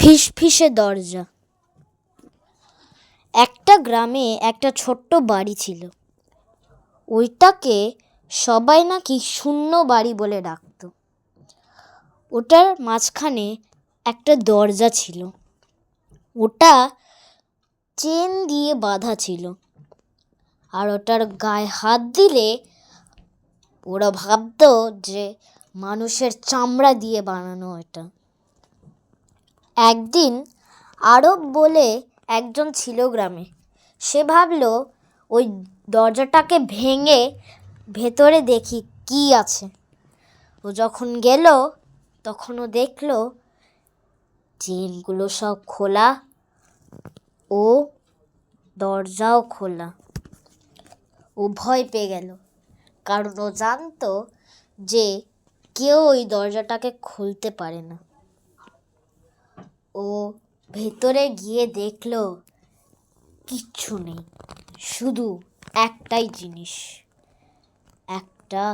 ফিসফিসে দরজা। একটা গ্রামে একটা ছোট্ট বাড়ি ছিল। ওইটাকে সবাই নাকি শূন্য বাড়ি বলে ডাকতো। ওটার মাঝখানে একটা দরজা ছিল। ওটা চেন দিয়ে বাঁধা ছিল, আর ওটার গায়ে হাত দিলে ওরা ভাবতো যে মানুষের চামড়া দিয়ে বানানো এটা। একদিন আরব বলে একজন ছিল গ্রামে। সে ভাবলো ওই দরজাটাকে ভেঙে ভেতরে দেখি কি আছে। ও যখন গেল তখন ও দেখলো চেনগুলো সব খোলা ও দরজাও খোলা। ও ভয় পেয়ে গেল, কারণ ও জানতো যে কেউ ওই দরজাটাকে খুলতে পারে না। ও ভেতরে গিয়ে দেখলো কিচ্ছু নেই, শুধু একটাই জিনিস, একটা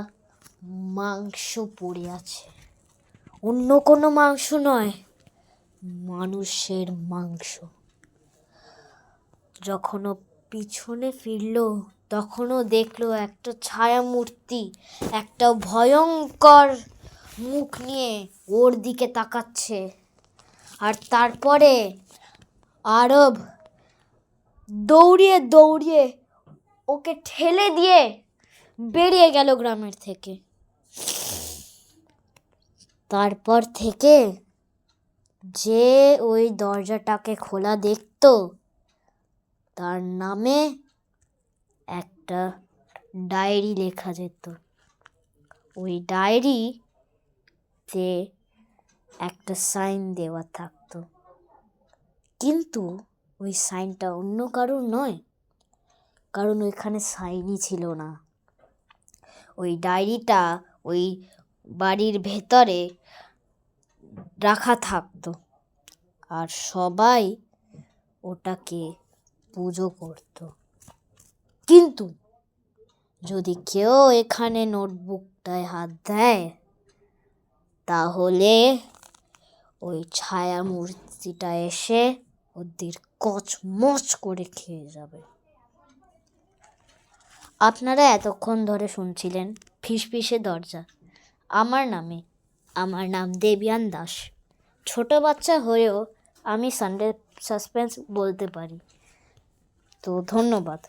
মাংস পড়ে আছে। অন্য কোনো মাংস নয়, মানুষের মাংস। যখন ও পিছনে ফিরলো তখনও দেখলো একটা ছায়া মূর্তি, একটা ভয়ঙ্কর মুখ নিয়ে ওর দিকে তাকাচ্ছে। আর তারপরে আরব দৌড়িয়ে দৌড়িয়ে ওকে ঠেলে দিয়ে বেরিয়ে গেল গ্রামের থেকে। তারপর থেকে যে ওই দরজাটাকে খোলা দেখতো তার নামে একটা ডায়েরি লেখা যেত। ওই ডায়েরিতে একটা সাইন দেওয়া থাকতো, কিন্তু ওই সাইনটা অন্য কারোর নয়, কারণ ওইখানে সাইনই ছিল না। ওই ডায়েরিটা ওই বাড়ির ভেতরে রাখা থাকতো, আর সবাই ওটাকে পুজো করতো। কিন্তু যদি কেউ এখানে নোটবুকটায় হাত দেয় তাহলে ওই ছায়া মূর্তিটা এসে ওদের কচমচ করে খেয়ে যাবে। আপনারা এতক্ষণ ধরে শুনছিলেন ফিসফিসে দরজা আমার নাম দেবিয়ান দাস। ছোট বাচ্চা হয়েও আমি সানডে সাসপেন্স বলতে পারি। তো ধন্যবাদ।